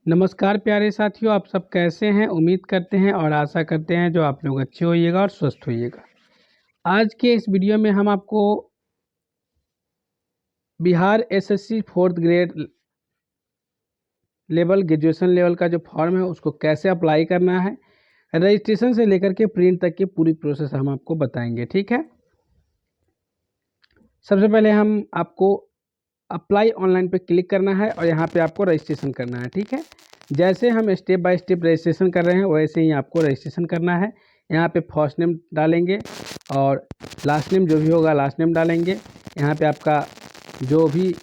नमस्कार प्यारे साथियों, आप सब कैसे हैं। उम्मीद करते हैं और आशा करते हैं जो आप लोग अच्छे होइएगा और स्वस्थ होइएगा। आज के इस वीडियो में हम आपको Bihar SSC fourth grade level graduation level का जो फॉर्म है उसको कैसे अप्लाई करना है, रजिस्ट्रेशन से लेकर के प्रिंट तक की पूरी प्रोसेस हम आपको बताएंगे। ठीक है, सबसे पहले हम आपको अप्लाई ऑनलाइन पे क्लिक करना है और यहाँ पे आपको रजिस्ट्रेशन करना है। ठीक है, जैसे हम स्टेप बाय स्टेप रजिस्ट्रेशन कर रहे हैं वैसे ही आपको रजिस्ट्रेशन करना है। यहाँ पे फर्स्ट नेम डालेंगे और लास्ट नेम जो भी होगा लास्ट नेम डालेंगे। यहाँ पे आपका जो भी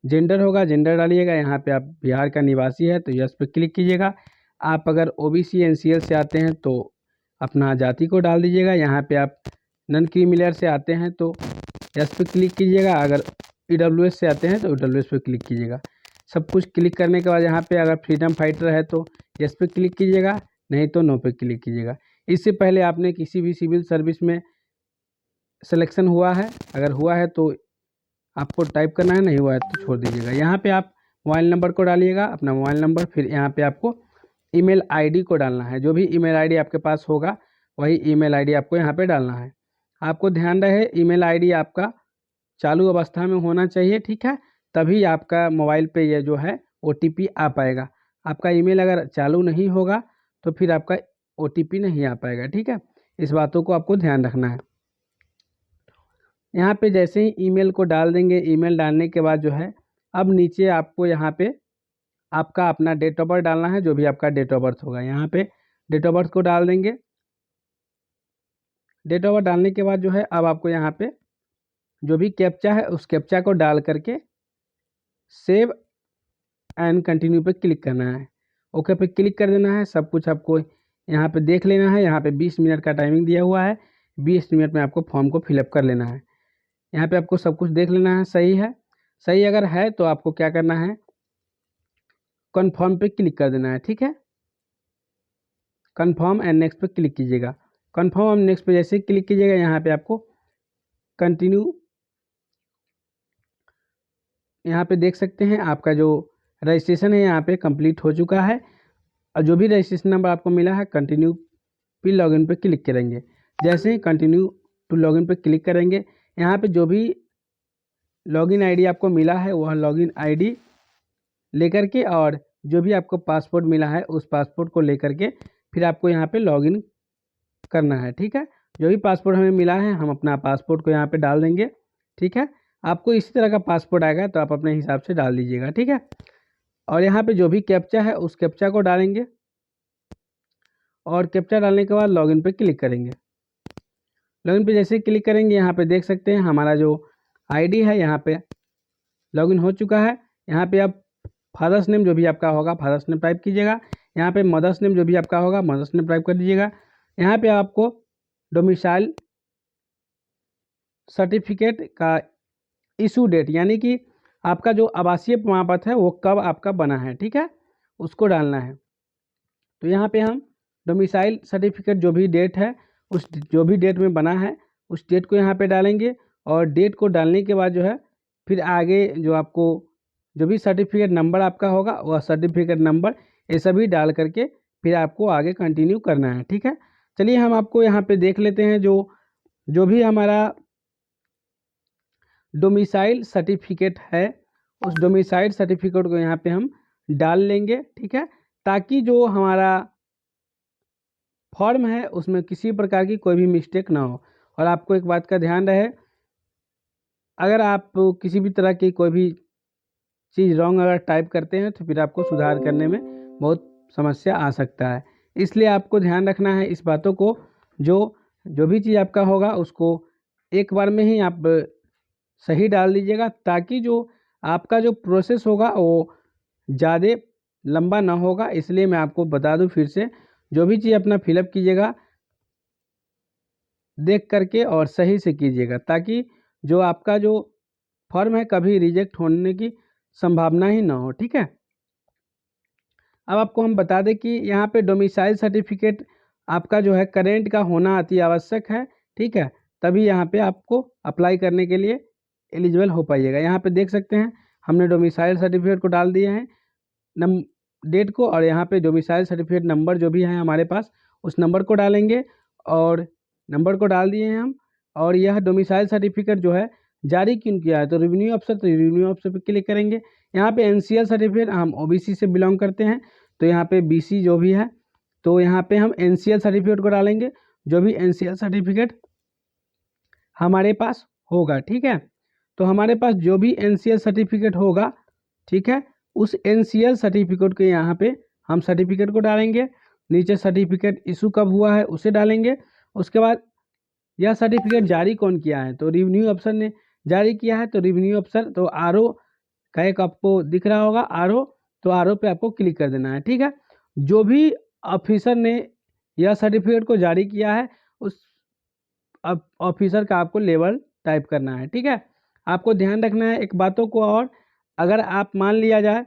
जेंडर होगा जेंडर डालिएगा। यहाँ पे आप बिहार का निवासी है तो यस पे क्लिक कीजिएगा। आप अगर ओबीसी एनसीएल से आते हैं तो अपना जाति को डाल दीजिएगा। यहाँ पे आप नॉन क्रीमिलियर से आते हैं तो यस पे क्लिक कीजिएगा। अगर ईडब्ल्यूएस से आते हैं तो ईडब्ल्यूएस पे क्लिक कीजिएगा। सब कुछ क्लिक करने के बाद यहाँ पे अगर फ्रीडम फाइटर है तो यस पे क्लिक कीजिएगा, नहीं तो नो पे क्लिक कीजिएगा। इससे पहले आपने किसी भी सिविल सर्विस में सिलेक्शन हुआ है, अगर हुआ है तो आपको टाइप करना है, नहीं हुआ है तो छोड़ दीजिएगा। यहाँ पे आप मोबाइल नंबर को डालिएगा, अपना मोबाइल नंबर। फिर यहाँ पे आपको ईमेल आईडी को डालना है। जो भी ईमेल आईडी आपके पास होगा वही ईमेल आईडी आपको यहाँ पे डालना है। आपको ध्यान रहे ईमेल आईडी आपका चालू अवस्था में होना चाहिए। ठीक है, तभी आपका मोबाइल पे ये जो है ओटीपी आ पाएगा। आपका ईमेल अगर चालू नहीं होगा तो फिर आपका ओटीपी नहीं आ पाएगा। ठीक है, इस बातों को आपको ध्यान रखना है। यहाँ पे जैसे ही ईमेल को डाल देंगे, ईमेल डालने के बाद जो है अब नीचे आपको यहाँ पे आपका अपना डेट ऑफ बर्थ डालना है। जो भी आपका डेट ऑफ बर्थ होगा यहाँ पे डेट ऑफ बर्थ को डाल देंगे। डेट ऑफ बर्थ डालने के बाद जो है अब आपको यहाँ पे जो भी कैप्चा है उस कैप्चा को डाल करके सेव एंड कंटिन्यू पे क्लिक करना है। ओके पे क्लिक कर देना है। सब कुछ आपको यहाँ पे देख लेना है। यहाँ पे 20 मिनट का टाइमिंग दिया हुआ है। 20 मिनट में आपको फॉर्म को फिलअप कर लेना है। यहाँ पे आपको सब कुछ देख लेना है, सही है। सही अगर है तो आपको क्या करना है, कन्फर्म पे क्लिक कर देना है। ठीक है, कन्फर्म एंड नेक्स्ट पे क्लिक कीजिएगा। कन्फर्म एंड नेक्स्ट पे जैसे क्लिक कीजिएगा यहाँ पे आपको कंटिन्यू, यहाँ पे देख सकते हैं आपका जो रजिस्ट्रेशन है यहाँ पे कंप्लीट हो चुका है। और जो भी रजिस्ट्रेशन नंबर आपको मिला है कंटिन्यू फिर लॉगिन पे क्लिक करेंगे। जैसे ही कंटिन्यू टू लॉगिन पे क्लिक करेंगे यहाँ पे जो भी लॉगिन आईडी आपको मिला है वह लॉगिन आईडी लेकर के और जो भी आपको पासपोर्ट मिला है उस पासपोर्ट को लेकर के फिर आपको यहाँ पे लॉगिन करना है। ठीक है, जो भी पासपोर्ट हमें मिला है हम अपना पासपोर्ट को यहाँ पे डाल देंगे। ठीक है, आपको इसी तरह का पासपोर्ट आएगा तो आप अपने हिसाब से डाल दीजिएगा। ठीक है, और यहाँ पे जो भी कैप्चा है उस कैप्चा को डालेंगे और कैप्चा डालने के बाद लॉगिन पे क्लिक करेंगे। लॉगिन पे जैसे क्लिक करेंगे यहाँ पे देख सकते हैं हमारा जो आईडी है यहाँ पे लॉगिन हो चुका है। यहाँ पे आप फादर्स नेम जो भी आपका होगा फादर्स नेम टाइप कीजिएगा। यहाँ पे मदर्स नेम जो भी आपका होगा मदर्स नेम टाइप कर दीजिएगा। यहाँ पे आपको डोमिसाइल सर्टिफिकेट का इशू डेट यानी कि आपका जो आवासीय प्रमाण पत्र है वो कब आपका बना है, ठीक है, उसको डालना है। तो यहाँ पे हम डोमिसाइल सर्टिफिकेट जो भी डेट है उस जो भी डेट में बना है उस डेट को यहाँ पे डालेंगे। और डेट को डालने के बाद जो है फिर आगे जो आपको जो भी सर्टिफिकेट नंबर आपका होगा वह सर्टिफिकेट नंबर ये सभी डाल करके फिर आपको आगे कंटिन्यू करना है। ठीक है, चलिए हम आपको यहाँ पे देख लेते हैं जो जो भी हमारा डोमिसाइल सर्टिफिकेट है उस डोमिसाइल सर्टिफिकेट को यहाँ पे हम डाल लेंगे। ठीक है, ताकि जो हमारा फॉर्म है उसमें किसी प्रकार की कोई भी मिस्टेक ना हो। और आपको एक बात का ध्यान रहे, अगर आप किसी भी तरह की कोई भी चीज़ रॉन्ग अगर टाइप करते हैं तो फिर आपको सुधार करने में बहुत समस्या आ सकता है। इसलिए आपको ध्यान रखना है इस बातों को। जो जो भी चीज़ आपका होगा उसको एक बार में ही आप सही डाल दीजिएगा ताकि जो आपका जो प्रोसेस होगा वो ज़्यादा लंबा ना होगा। इसलिए मैं आपको बता दूं फिर से, जो भी चीज़ अपना फिलअप कीजिएगा देख करके और सही से कीजिएगा ताकि जो आपका जो फॉर्म है कभी रिजेक्ट होने की संभावना ही ना हो। ठीक है, अब आपको हम बता दें कि यहाँ पे डोमिसाइल सर्टिफिकेट आपका जो है करेंट का होना अति आवश्यक है। ठीक है, तभी यहाँ पे आपको अप्लाई करने के लिए एलिजिबल हो पाइएगा। यहाँ पे देख सकते हैं हमने डोमिसाइल सर्टिफिकेट को डाल दिए हैं। नम डेट को और यहाँ पे डोमिसाइल सर्टिफिकेट नंबर जो भी है हमारे पास उस नंबर को डालेंगे और नंबर को डाल दिए हैं हम। और यह डोमिसाइल सर्टिफिकेट जो है जारी क्यों किया है, तो रेवेन्यू अफसर, तो रेवेन्यू अफसर पर क्लिक करेंगे। यहाँ पे एनसीएल सर्टिफिकेट, हम ओबीसी से बिलोंग करते हैं तो यहाँ पे बीसी जो भी है तो यहाँ पे हम एनसीएल सर्टिफिकेट को डालेंगे, जो भी एनसीएल सर्टिफिकेट हमारे पास होगा। ठीक है, तो हमारे पास जो भी एनसीएल सर्टिफिकेट होगा, ठीक है, उस एनसीएल सर्टिफिकेट के यहाँ पे हम सर्टिफिकेट को डालेंगे। नीचे सर्टिफिकेट इशू कब हुआ है उसे डालेंगे। उसके बाद यह सर्टिफिकेट जारी कौन किया है, तो रेवेन्यू अफसर ने जारी किया है, तो रेवेन्यू अफसर, तो आरओ का एक आपको दिख रहा होगा आरओ, तो आरओ पे आपको क्लिक कर देना है। ठीक है, जो भी ऑफिसर ने यह सर्टिफिकेट को जारी किया है उस ऑफिसर का आपको लेवल टाइप करना है। ठीक है, आपको ध्यान रखना है एक बातों को, और अगर आप मान लिया जाए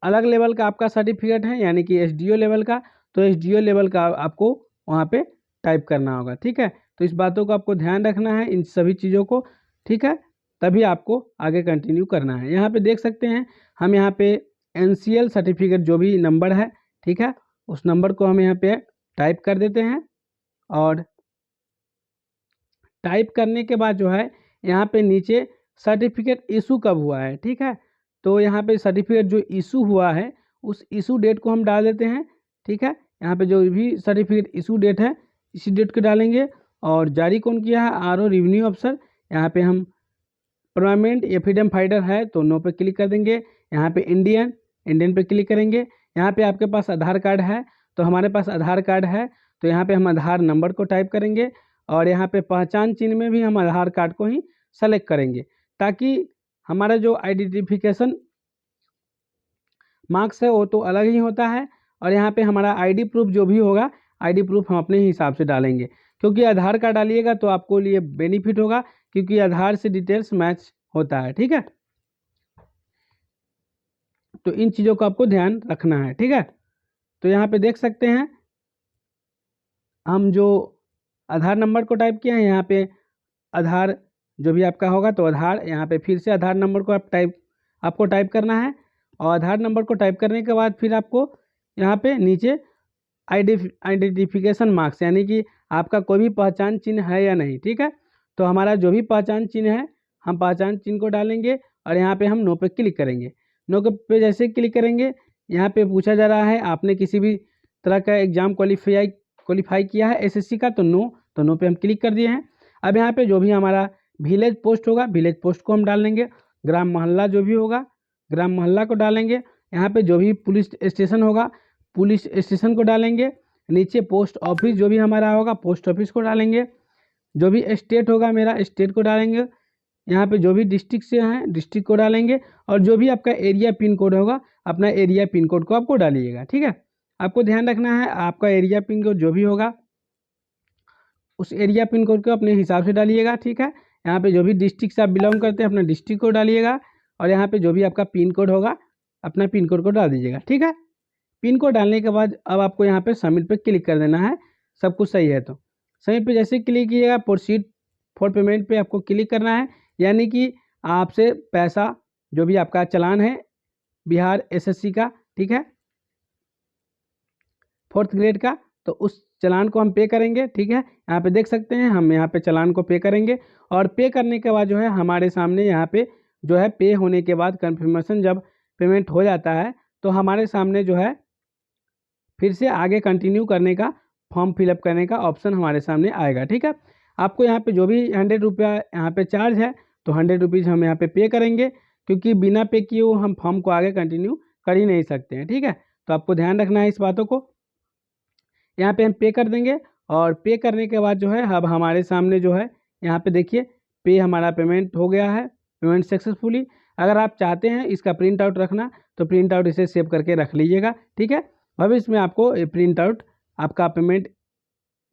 अलग लेवल का आपका सर्टिफिकेट है यानी कि एसडीओ लेवल का, तो एसडीओ लेवल का आपको वहाँ पे टाइप करना होगा। ठीक है, तो इस बातों को आपको ध्यान रखना है, इन सभी चीज़ों को। ठीक है, तभी आपको आगे कंटिन्यू करना है। यहाँ पे देख सकते हैं हम यहाँ पे एनसीएल सर्टिफिकेट जो भी नंबर है, ठीक है, उस नंबर को हम यहाँ पे टाइप कर देते हैं। और टाइप करने के बाद जो है यहाँ पे नीचे सर्टिफिकेट इशू कब हुआ है, ठीक है, तो यहाँ पे सर्टिफिकेट जो इशू हुआ है उस इशू डेट को हम डाल देते हैं। ठीक है, यहाँ पे जो भी सर्टिफिकेट इशू डेट है इसी डेट को डालेंगे। और जारी कौन किया है, आरओ रेवेन्यू अफसर। यहाँ पे हम परमानेंट या फ्रीडम फाइटर है तो नो पे क्लिक कर देंगे। यहाँ पे इंडियन पे क्लिक करेंगे। यहाँ पे आपके पास आधार कार्ड है तो हमारे पास आधार कार्ड है, तो यहाँ पे हम आधार नंबर को टाइप करेंगे। और यहाँ पे पहचान चिन्ह में भी हम आधार कार्ड को ही सेलेक्ट करेंगे, ताकि हमारा जो आइडेंटिफिकेशन मार्क्स है वो तो अलग ही होता है। और यहाँ पे हमारा आईडी प्रूफ जो भी होगा, आईडी प्रूफ हम अपने हिसाब से डालेंगे, क्योंकि आधार कार्ड डालिएगा तो आपको लिए बेनिफिट होगा, क्योंकि आधार से डिटेल्स मैच होता है। ठीक है, तो इन चीज़ों को आपको ध्यान रखना है। ठीक है, तो यहाँ पे देख सकते हैं हम जो आधार नंबर को टाइप किया है, यहाँ पे आधार जो भी आपका होगा तो आधार, यहाँ पे फिर से आधार नंबर को आपको टाइप करना है। और आधार नंबर को टाइप करने के बाद फिर आपको यहाँ पे नीचे आइडेंटिफिकेशन मार्क्स, यानी कि आपका कोई भी पहचान चिन्ह है या नहीं। ठीक है, तो हमारा जो भी पहचान चिन्ह है हम पहचान चिन्ह को डालेंगे और यहाँ पे हम नो पे क्लिक करेंगे। नो पे जैसे क्लिक करेंगे, यहाँ पे पूछा जा रहा है आपने किसी भी तरह का एग्जाम क्वालिफाई किया है एसएससी का, तो नो पे हम क्लिक कर दिए हैं। अब यहाँ पे जो भी हमारा विलेज पोस्ट होगा, विलेज पोस्ट को हम डाल देंगे। ग्राम मोहल्ला जो भी होगा, ग्राम मोहल्ला को डालेंगे। यहाँ पे जो भी पुलिस स्टेशन होगा, पुलिस स्टेशन को डालेंगे। नीचे पोस्ट ऑफिस जो भी हमारा होगा, पोस्ट ऑफिस को डालेंगे। जो भी स्टेट होगा मेरा, स्टेट को डालेंगे। यहाँ पे जो भी डिस्ट्रिक्ट से हैं, डिस्ट्रिक्ट को डालेंगे। और जो भी आपका एरिया पिन कोड होगा, अपना एरिया पिन कोड को आपको डालिएगा। ठीक है, आपको ध्यान रखना है आपका एरिया पिन कोड जो भी होगा उस एरिया पिन कोड को अपने हिसाब से डालिएगा। ठीक है, यहाँ पे जो भी डिस्ट्रिक्ट से आप बिलोंग करते हैं अपना डिस्ट्रिक्ट को डालिएगा। और यहाँ पे जो भी आपका पिन कोड होगा अपना पिन कोड को डाल दीजिएगा। ठीक है, पिन कोड डालने के बाद अब आपको यहाँ पे सबमिट पे क्लिक कर देना है। सब कुछ सही है तो सबमिट पे जैसे क्लिक कीजिएगा, प्रोसीड फॉर पेमेंट पे आपको क्लिक करना है। यानी कि आपसे पैसा जो भी आपका चालान है बिहार एसएससी का, ठीक है, 4th ग्रेड का, तो उस चालान को हम पे करेंगे। ठीक है, यहाँ पे देख सकते हैं हम यहाँ पे चालान को पे करेंगे। और पे करने के बाद जो है हमारे सामने यहाँ पे जो है पे होने के बाद कन्फर्मेशन जब पेमेंट हो जाता है तो हमारे सामने जो है फिर से आगे कंटिन्यू करने का, फॉर्म फिलअप करने का ऑप्शन हमारे सामने आएगा। ठीक है, आपको यहाँ पे जो भी 100 रुपया यहाँ पे चार्ज है तो 100 रुपीज़ हम यहाँ पे करेंगे, क्योंकि बिना पे किए हुए हम फॉर्म को आगे कंटिन्यू कर ही नहीं सकते हैं। ठीक है, तो आपको ध्यान रखना है इस बातों को। यहाँ पे हम पे कर देंगे। और पे करने के बाद जो है अब हमारे सामने जो है यहाँ पे देखिए पे हमारा पेमेंट हो गया है, पेमेंट सक्सेसफुली। अगर आप चाहते हैं इसका प्रिंट आउट रखना तो प्रिंट आउट इसे सेव करके रख लीजिएगा। ठीक है, भविष्य में आपको प्रिंट आउट आपका पेमेंट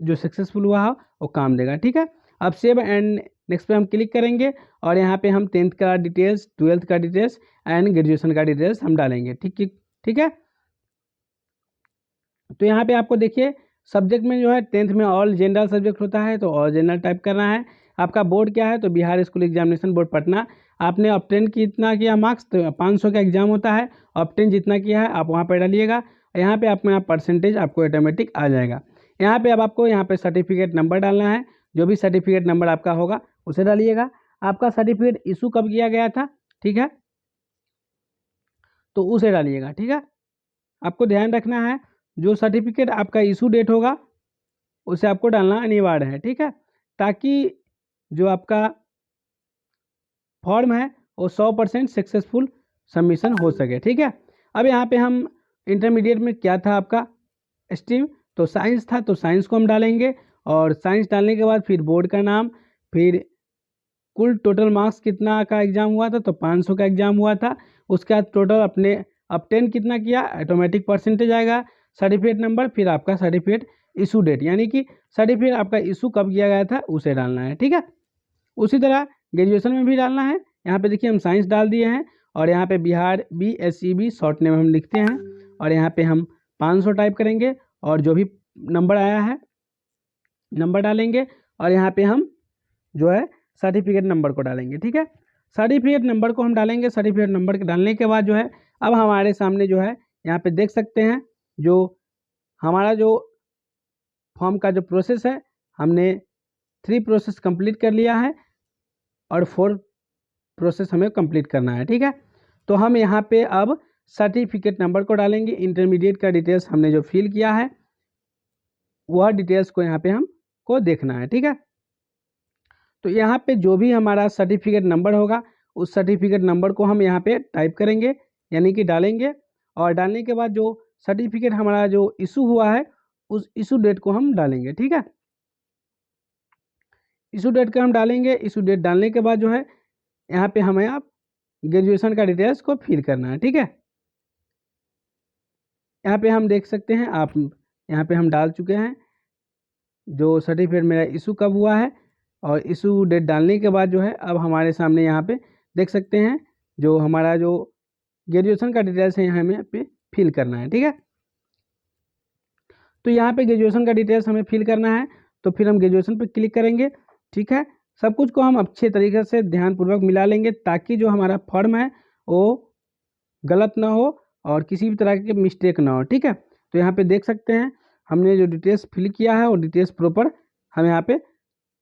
जो सक्सेसफुल हुआ हो वो काम देगा। ठीक है, अब सेव एंड नेक्स्ट पे हम क्लिक करेंगे और यहाँ पे हम 10th का डिटेल्स, 12th का डिटेल्स एंड ग्रेजुएशन का डिटेल्स हम डालेंगे। ठीक है, तो यहाँ पे आपको देखिए सब्जेक्ट में जो है 10th में ऑल जनरल सब्जेक्ट होता है तो ऑल जनरल टाइप करना है। आपका बोर्ड क्या है, तो Bihar school examination board Patna. आपने ऑब्टेन कितना किया मार्क्स, तो 500 का एग्जाम होता है, ऑब्टेन जितना किया है आप वहाँ पर डालिएगा। यहाँ पे अपना परसेंटेज आपको ऑटोमेटिक आ जाएगा। यहाँ पे अब आपको यहाँ पे सर्टिफिकेट नंबर डालना है, जो भी सर्टिफिकेट नंबर आपका होगा उसे डालिएगा। आपका सर्टिफिकेट इशू कब किया गया था, ठीक है, तो उसे डालिएगा। ठीक है, आपको ध्यान रखना है जो सर्टिफिकेट आपका इशू डेट होगा उसे आपको डालना अनिवार्य है। ठीक है, ताकि जो आपका फॉर्म है वो 100% सक्सेसफुल सबमिशन हो सके। ठीक है, अब यहाँ पे हम इंटरमीडिएट में क्या था आपका स्ट्रीम, तो साइंस था, तो साइंस को हम डालेंगे। और साइंस डालने के बाद फिर बोर्ड का नाम, फिर कुल टोटल मार्क्स कितना का एग्ज़ाम हुआ था, तो 500 का एग्ज़ाम हुआ था। उसके बाद टोटल अपने ऑब्टेन कितना किया, ऑटोमेटिक परसेंटेज आएगा, सर्टिफिकेट नंबर, फिर आपका सर्टिफिकेट इशू डेट, यानी कि सर्टिफिकेट आपका इशू कब किया गया था उसे डालना है। ठीक है, उसी तरह ग्रेजुएशन में भी डालना है। यहाँ पे देखिए हम साइंस डाल दिए हैं, और यहाँ पे बिहार BSCB शॉर्ट नेम हम लिखते हैं, और यहाँ पे हम 500 टाइप करेंगे, और जो भी नंबर आया है नंबर डालेंगे, और यहाँ पे हम जो है सर्टिफिकेट नंबर को डालेंगे। ठीक है, सर्टिफिकेट नंबर को हम डालेंगे। सर्टिफिकेट नंबर के डालने के बाद जो है अब हमारे सामने जो है यहाँ पे देख सकते हैं जो हमारा जो फॉर्म का जो प्रोसेस है, हमने 3 प्रोसेस कंप्लीट कर लिया है और 4 प्रोसेस हमें कंप्लीट करना है। ठीक है, तो हम यहाँ पे अब सर्टिफिकेट नंबर को डालेंगे। इंटरमीडिएट का डिटेल्स हमने जो फिल किया है वह डिटेल्स को यहाँ पे हमको देखना है। ठीक है, तो यहाँ पे जो भी हमारा सर्टिफिकेट नंबर होगा उस सर्टिफिकेट नंबर को हम यहाँ पे टाइप करेंगे, यानी कि डालेंगे। और डालने के बाद जो सर्टिफिकेट हमारा जो इशू हुआ है उस इशू डेट को हम डालेंगे। ठीक है, इशू डेट का हम डालेंगे। इशू डेट डालने के बाद जो है यहाँ पे हमें आप ग्रेजुएशन का डिटेल्स को फिल करना है। ठीक है, यहाँ पे हम देख सकते हैं, आप यहाँ पे हम डाल चुके हैं जो सर्टिफिकेट मेरा इशू कब हुआ है, और इशू डेट डालने के बाद जो है अब हमारे सामने यहाँ पे देख सकते हैं जो हमारा जो ग्रेजुएशन का डिटेल्स है यहाँ हमें पे फिल करना है। ठीक है, तो यहाँ पे ग्रेजुएशन का डिटेल्स हमें फिल करना है, तो फिर हम ग्रेजुएशन पे क्लिक करेंगे। ठीक है, सब कुछ को हम अच्छे तरीके से ध्यानपूर्वक मिला लेंगे ताकि जो हमारा फॉर्म है वो गलत ना हो और किसी भी तरह की मिस्टेक ना हो। ठीक है, तो यहाँ पे देख सकते हैं हमने जो डिटेल्स फिल किया है वो डिटेल्स प्रॉपर हम यहाँ पे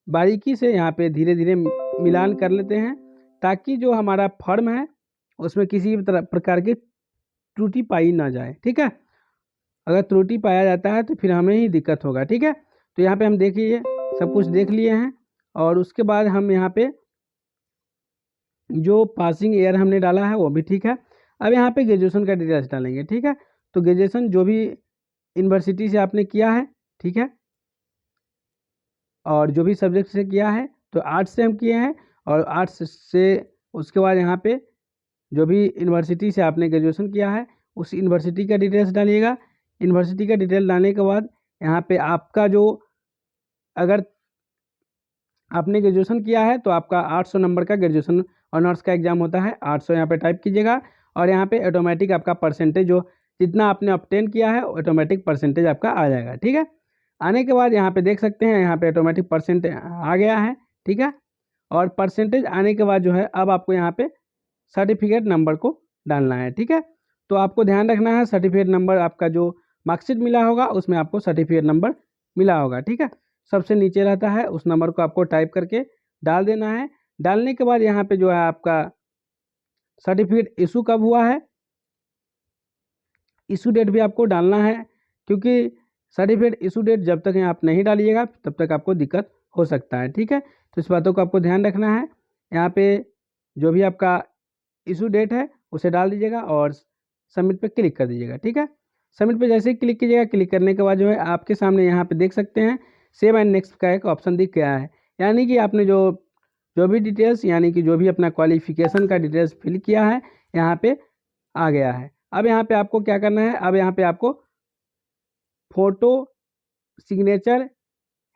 बारीकी से यहाँ पे धीरे धीरे मिलान कर लेते हैं, ताकि जो हमारा फॉर्म है उसमें किसी भी तरह प्रकार की त्रुटि पाई ना जाए। ठीक है, अगर त्रुटि पाया जाता है तो फिर हमें ही दिक्कत होगा। ठीक है, तो यहाँ पे हम देखिए सब कुछ देख लिए हैं, और उसके बाद हम यहाँ पे जो पासिंग ईयर हमने डाला है वो भी ठीक है। अब यहाँ पे ग्रेजुएशन का डिटेल्स डालेंगे। ठीक है, तो ग्रेजुएशन जो भी यूनिवर्सिटी से आपने किया है, ठीक है, और जो भी सब्जेक्ट से किया है, तो आर्ट्स से हम किए हैं, और आर्ट्स से उसके बाद यहाँ पे जो भी यूनिवर्सिटी से आपने ग्रेजुएशन किया है उस यूनिवर्सिटी का डिटेल्स डालिएगा। यूनिवर्सिटी का डिटेल डालने के बाद यहाँ पे आपका जो अगर आपने ग्रेजुएशन किया है तो आपका 800 नंबर का ग्रेजुएशन ऑनर्स का एग्ज़ाम होता है, 800 यहाँ पे टाइप कीजिएगा, और यहाँ पे ऑटोमेटिक आपका परसेंटेज जो जितना आपने ऑब्टेन किया है ऑटोमेटिक परसेंटेज आपका आ जाएगा। ठीक है, आने के बाद यहाँ पे देख सकते हैं यहाँ पे ऑटोमेटिक परसेंटेज आ गया है। ठीक है, और परसेंटेज आने के बाद जो है अब आपको यहाँ पे सर्टिफिकेट नंबर को डालना है। ठीक है, तो आपको ध्यान रखना है सर्टिफिकेट नंबर आपका जो मार्कशीट मिला होगा उसमें आपको सर्टिफिकेट नंबर मिला होगा। ठीक है, सबसे नीचे रहता है, उस नंबर को आपको टाइप करके डाल देना है। डालने के बाद यहाँ पे जो है आपका सर्टिफिकेट इशू कब हुआ है इशू डेट भी आपको डालना है, क्योंकि सर्टिफिकेट इशू डेट जब तक आप नहीं डालिएगा तब तक आपको दिक्कत हो सकता है। ठीक है, तो इस बातों को आपको ध्यान रखना है। यहाँ पे जो भी आपका इशू डेट है उसे डाल दीजिएगा और सबमिट पे क्लिक कर दीजिएगा। ठीक है, सबमिट पे जैसे ही क्लिक कीजिएगा, क्लिक करने के बाद जो है आपके सामने यहाँ पे देख सकते हैं सेव एंड नेक्स्ट का एक ऑप्शन दिख गया है, यानी कि आपने जो जो भी डिटेल्स यानी कि जो भी अपना क्वालिफिकेशन का डिटेल्स फिल किया है यहाँ पे आ गया है। अब यहाँ पे आपको क्या करना है, अब यहाँ पे आपको फ़ोटो सिग्नेचर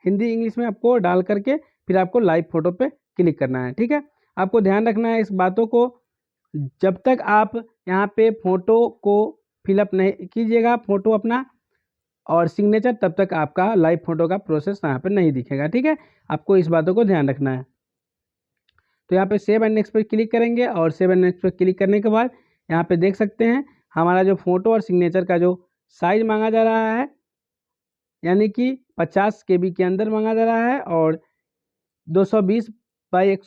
हिंदी इंग्लिश में आपको डाल करके फिर आपको लाइव फ़ोटो पे क्लिक करना है। ठीक है, आपको ध्यान रखना है इस बातों को, जब तक आप यहाँ पे फ़ोटो को फिलअप नहीं कीजिएगा फ़ोटो अपना, और सिग्नेचर तब तक आपका लाइव फोटो का प्रोसेस यहाँ पे नहीं दिखेगा। ठीक है, आपको इस बातों को ध्यान रखना है। तो यहाँ पे सेव एंड नेक्स्ट पर क्लिक करेंगे और सेव एंड नेक्स्ट पर क्लिक करने के बाद यहाँ पे देख सकते हैं हमारा जो फोटो और सिग्नेचर का जो साइज मांगा जा रहा है, यानी कि 50 KB के अंदर मांगा जा रहा है और 220 बाई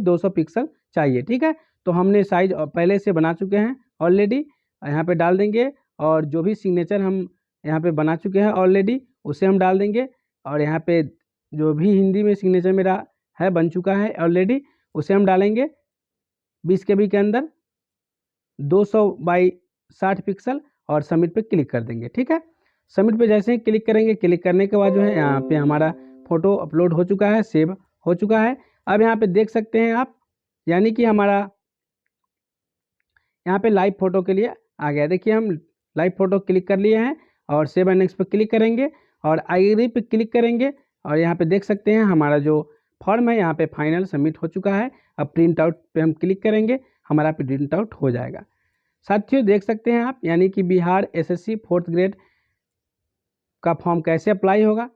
200 पिक्सल चाहिए। ठीक है, तो हमने साइज पहले से बना चुके हैं ऑलरेडी, यहाँ पे डाल देंगे और जो भी सिग्नेचर हम यहाँ पे बना चुके हैं ऑलरेडी उसे हम डाल देंगे। और यहाँ पे जो भी हिंदी में सिग्नेचर मेरा है बन चुका है ऑलरेडी उसे हम डालेंगे 20 KB के अंदर 200 बाई 60 पिक्सल और सबमिट पे क्लिक कर देंगे। ठीक है, सबमिट पे जैसे ही क्लिक करेंगे, क्लिक करने के बाद जो है यहाँ पे हमारा फ़ोटो अपलोड हो चुका है, सेव हो चुका है। अब यहाँ पे देख सकते हैं आप, यानी कि हमारा यहाँ पे लाइव फ़ोटो के लिए आ गया। देखिए हम लाइव फ़ोटो क्लिक कर लिए हैं और सेव एंड नेक्स्ट पे क्लिक करेंगे और आई पे क्लिक करेंगे और यहाँ पे देख सकते हैं हमारा जो फॉर्म है यहाँ पे फाइनल सबमिट हो चुका है। अब प्रिंट आउट पे हम क्लिक करेंगे, हमारा प्रिंट आउट हो जाएगा। साथियों देख सकते हैं आप, यानी कि बिहार SSC 4th ग्रेड का फॉर्म कैसे अप्लाई होगा।